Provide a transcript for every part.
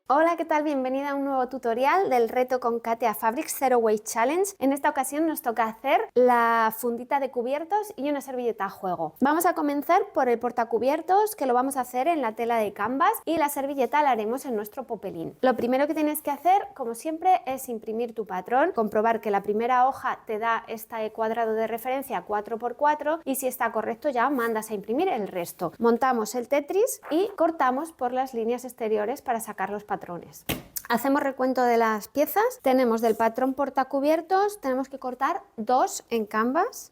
Hola, ¿qué tal? Bienvenida a un nuevo tutorial del reto con Katia Fabric Zero Waste Challenge. En esta ocasión nos toca hacer la fundita de cubiertos y una servilleta a juego. Vamos a comenzar por el portacubiertos, que lo vamos a hacer en la tela de canvas, y la servilleta la haremos en nuestro popelín. Lo primero que tienes que hacer, como siempre, es imprimir tu patrón, comprobar que la primera hoja te da este cuadrado de referencia 4×4 y si está correcto ya mandas a imprimir el resto. Montamos el Tetris y cortamos por las líneas exteriores para sacar los patrones. Hacemos recuento de las piezas. Tenemos del patrón portacubiertos, tenemos que cortar 2 en canvas,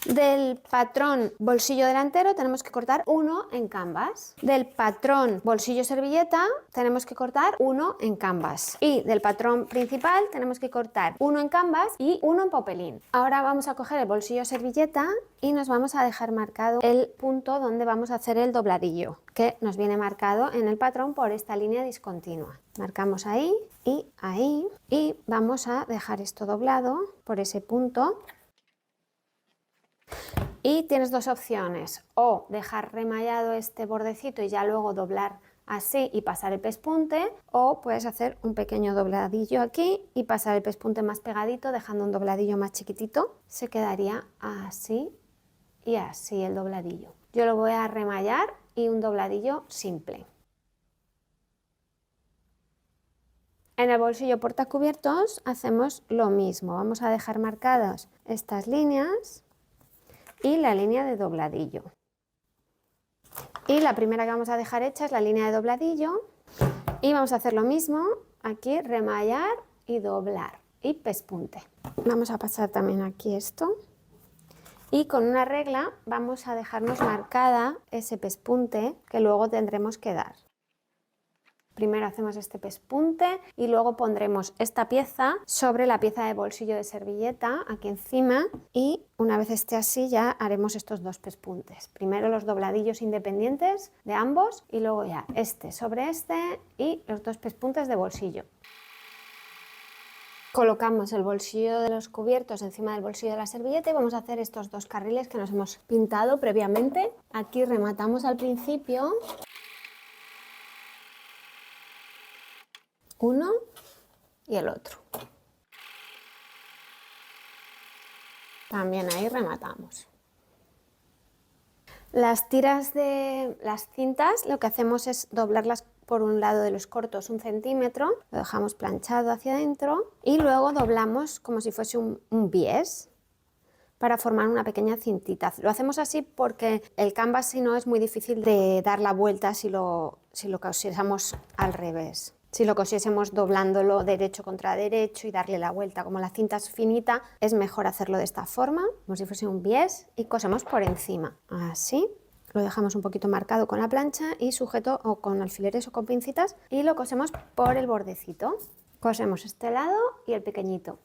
Del patrón bolsillo delantero tenemos que cortar 1 en canvas. Del patrón bolsillo servilleta tenemos que cortar 1 en canvas. Y del patrón principal tenemos que cortar 1 en canvas y 1 en popelín. Ahora vamos a coger el bolsillo servilleta y nos vamos a dejar marcado el punto donde vamos a hacer el dobladillo, que nos viene marcado en el patrón por esta línea discontinua. Marcamos ahí y vamos a dejar esto doblado por ese punto. Y tienes dos opciones: o dejar remallado este bordecito y ya luego doblar así y pasar el pespunte, o puedes hacer un pequeño dobladillo aquí y pasar el pespunte más pegadito, dejando un dobladillo más chiquitito. Se quedaría así y así el dobladillo. Yo lo voy a remallar y un dobladillo simple. En el bolsillo portacubiertos hacemos lo mismo. Vamos a dejar marcadas estas líneas y la línea de dobladillo. Y la primera que vamos a dejar hecha es la línea de dobladillo. Y vamos a hacer lo mismo aquí, remallar y doblar y pespunte. Vamos a pasar también aquí esto. Y con una regla vamos a dejarnos marcada ese pespunte que luego tendremos que dar. Primero hacemos este pespunte y luego pondremos esta pieza sobre la pieza de bolsillo de servilleta aquí encima, y una vez esté así ya haremos estos dos pespuntes. Primero los dobladillos independientes de ambos y luego ya este sobre este y los dos pespuntes de bolsillo. Colocamos el bolsillo de los cubiertos encima del bolsillo de la servilleta y vamos a hacer estos dos carriles que nos hemos pintado previamente. Aquí rematamos al principio. Uno y el otro. También ahí rematamos. Las tiras de las cintas lo que hacemos es doblarlas por un lado de los cortos 1 centímetro, lo dejamos planchado hacia adentro y luego doblamos como si fuese un bies para formar una pequeña cintita. Lo hacemos así porque el canvas, si no, es muy difícil de dar la vuelta si lo cosiésemos al revés. Si lo cosiésemos doblándolo derecho contra derecho y darle la vuelta, como la cinta es finita, es mejor hacerlo de esta forma, como si fuese un bies, y cosemos por encima, así. Lo dejamos un poquito marcado con la plancha y sujeto o con alfileres o con pincitas y lo cosemos por el bordecito. Cosemos este lado y el pequeñito.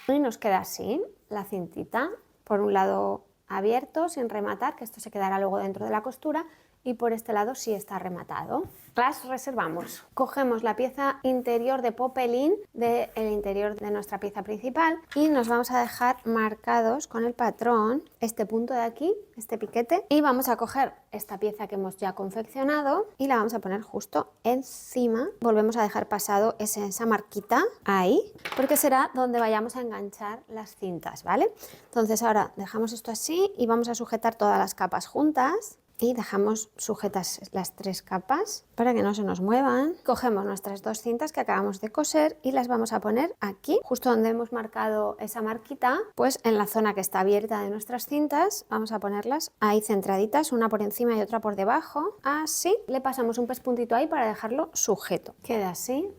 Y nos queda así la cintita, por un lado abierto sin rematar, que esto se quedará luego dentro de la costura, y por este lado sí está rematado. Las reservamos. Cogemos la pieza interior de popelín del interior de nuestra pieza principal y nos vamos a dejar marcados con el patrón este punto de aquí, este piquete, y vamos a coger esta pieza que hemos ya confeccionado y la vamos a poner justo encima. Volvemos a dejar pasado esa marquita ahí, porque será donde vayamos a enganchar las cintas, ¿vale? Entonces ahora dejamos esto así y vamos a sujetar todas las capas juntas. Y dejamos sujetas las 3 capas para que no se nos muevan. Cogemos nuestras 2 cintas que acabamos de coser y las vamos a poner aquí, justo donde hemos marcado esa marquita, pues en la zona que está abierta de nuestras cintas. Vamos a ponerlas ahí centraditas, una por encima y otra por debajo, así. Le pasamos un pespuntito ahí para dejarlo sujeto. Queda así.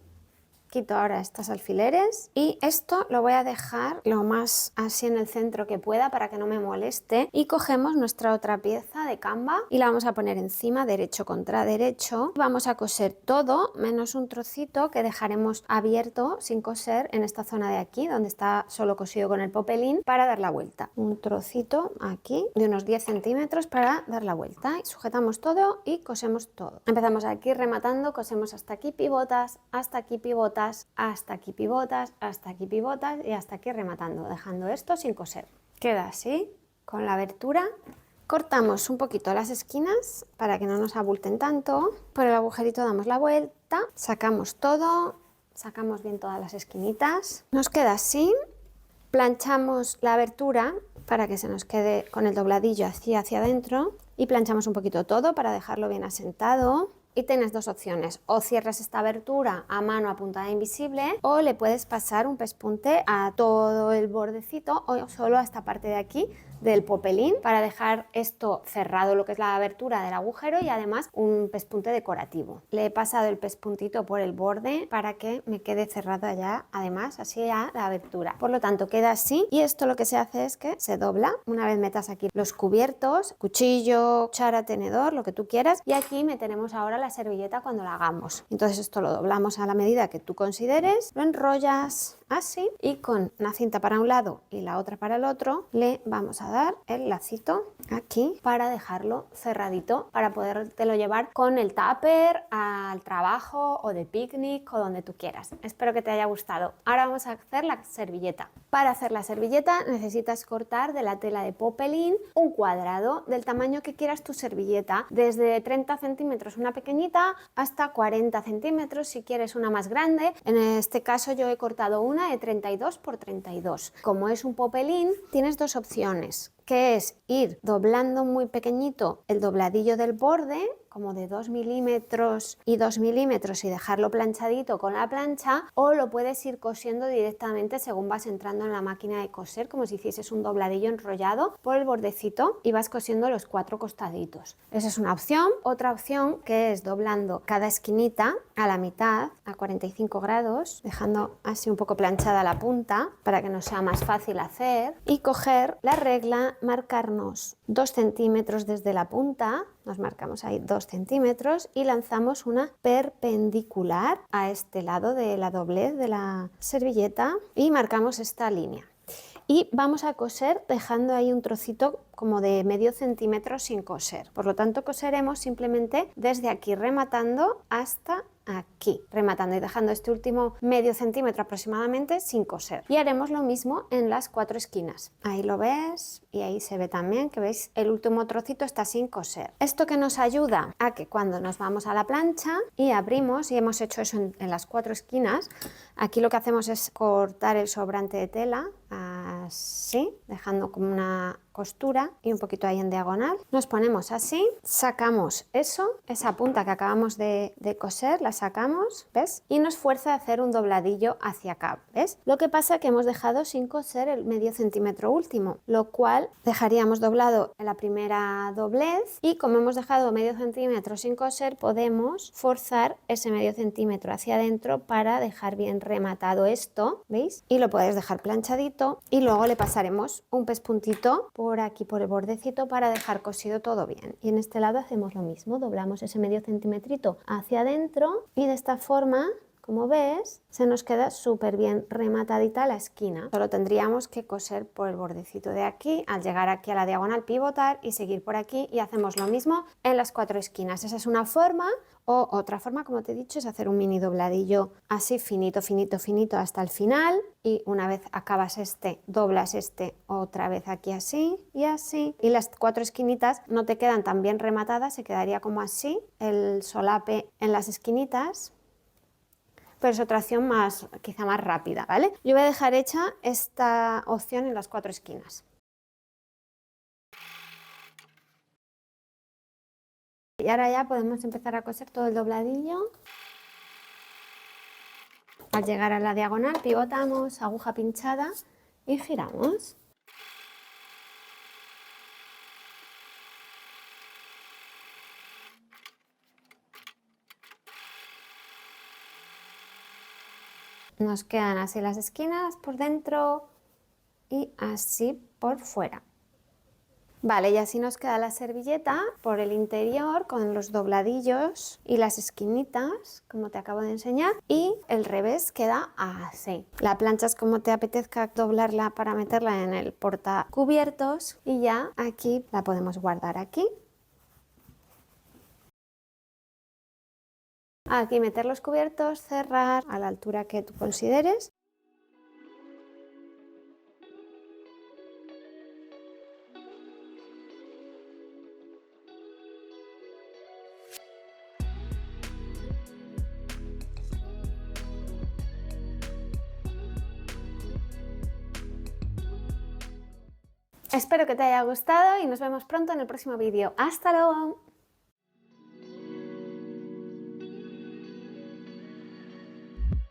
Quito ahora estos alfileres y esto lo voy a dejar lo más así en el centro que pueda para que no me moleste, y cogemos nuestra otra pieza de canva y la vamos a poner encima, derecho contra derecho. Vamos a coser todo menos un trocito que dejaremos abierto sin coser en esta zona de aquí donde está solo cosido con el popelín para dar la vuelta. Un trocito aquí de unos 10 centímetros para dar la vuelta. Sujetamos todo y cosemos todo. Empezamos aquí rematando, cosemos hasta aquí pivotas, hasta aquí pivotas, hasta aquí pivotas, hasta aquí pivotas y hasta aquí rematando, dejando esto sin coser. Queda así, con la abertura Cortamos un poquito las esquinas para que no nos abulten tanto. Por el agujerito damos la vuelta, sacamos todo, sacamos bien todas las esquinitas. Nos queda así. Planchamos la abertura para que se nos quede con el dobladillo hacia adentro y planchamos un poquito todo para dejarlo bien asentado. Y tienes dos opciones, o cierras esta abertura a mano a puntada invisible o le puedes pasar un pespunte a todo el bordecito o solo a esta parte de aquí del popelín para dejar esto cerrado, lo que es la abertura del agujero, y además un pespunte decorativo. Le he pasado el pespuntito por el borde para que me quede cerrada ya, además así a la abertura. Por lo tanto queda así, y esto lo que se hace es que se dobla. Una vez metas aquí los cubiertos, cuchillo, cuchara, tenedor, lo que tú quieras, y aquí meteremos ahora la servilleta cuando la hagamos. Entonces esto lo doblamos a la medida que tú consideres, lo enrollas así y con una cinta para un lado y la otra para el otro le vamos a dar el lacito aquí para dejarlo cerradito para podértelo llevar con el tupper al trabajo o de picnic o donde tú quieras. Espero que te haya gustado. Ahora vamos a hacer la servilleta. Para hacer la servilleta necesitas cortar de la tela de popelín un cuadrado del tamaño que quieras tu servilleta, desde 30 centímetros una pequeñita hasta 40 centímetros si quieres una más grande. En este caso yo he cortado una de 32 por 32. Como es un popelín, tienes dos opciones, que es ir doblando muy pequeñito el dobladillo del borde, como de 2 milímetros y 2 milímetros, y dejarlo planchadito con la plancha, o lo puedes ir cosiendo directamente según vas entrando en la máquina de coser, como si hicieses un dobladillo enrollado por el bordecito y vas cosiendo los 4 costaditos. Esa es una opción. Otra opción, que es doblando cada esquinita a la mitad a 45 grados, dejando así un poco planchada la punta para que nos sea más fácil hacer, y coger la regla, marcarnos 2 centímetros desde la punta, nos marcamos ahí 2 centímetros y lanzamos una perpendicular a este lado de la doblez de la servilleta y marcamos esta línea. Y vamos a coser dejando ahí un trocito como de medio centímetro sin coser. Por lo tanto, coseremos simplemente desde aquí rematando hasta aquí, rematando y dejando este último medio centímetro aproximadamente sin coser. Y haremos lo mismo en las 4 esquinas. Ahí lo ves y ahí se ve también que veis el último trocito está sin coser. Esto que nos ayuda a que cuando nos vamos a la plancha y abrimos, y hemos hecho eso en las 4 esquinas, aquí lo que hacemos es cortar el sobrante de tela así, dejando como una costura y un poquito ahí en diagonal. Nos ponemos así, sacamos eso, esa punta que acabamos de coser, la sacamos, ¿ves? Y nos fuerza a hacer un dobladillo hacia acá, ¿ves? Lo que pasa es que hemos dejado sin coser el medio centímetro último, lo cual dejaríamos doblado en la primera doblez, y como hemos dejado medio centímetro sin coser, podemos forzar ese medio centímetro hacia adentro para dejar bien rematado esto, ¿veis? Y lo podéis dejar planchadito y luego le pasaremos un pespuntito por aquí por el bordecito para dejar cosido todo bien. Y en este lado hacemos lo mismo, doblamos ese medio centímetrito hacia adentro y de esta forma, como ves, se nos queda súper bien rematadita la esquina. Solo tendríamos que coser por el bordecito de aquí, al llegar aquí a la diagonal pivotar y seguir por aquí, y hacemos lo mismo en las 4 esquinas. Esa es una forma. O otra forma, como te he dicho, es hacer un mini dobladillo así finito, finito, finito hasta el final, y una vez acabas este, doblas este otra vez aquí así, y las 4 esquinitas no te quedan tan bien rematadas, se quedaría como así el solape en las esquinitas, pero es otra opción más, quizá más rápida, ¿vale? Yo voy a dejar hecha esta opción en las 4 esquinas. Y ahora ya podemos empezar a coser todo el dobladillo. Al llegar a la diagonal pivotamos, aguja pinchada y giramos. Nos quedan así las esquinas por dentro y así por fuera. Vale, y así nos queda la servilleta por el interior con los dobladillos y las esquinitas, como te acabo de enseñar, y el revés queda así. La plancha es como te apetezca doblarla para meterla en el portacubiertos, y ya aquí la podemos guardar aquí. Aquí meter los cubiertos, cerrar a la altura que tú consideres. Espero que te haya gustado y nos vemos pronto en el próximo vídeo. ¡Hasta luego!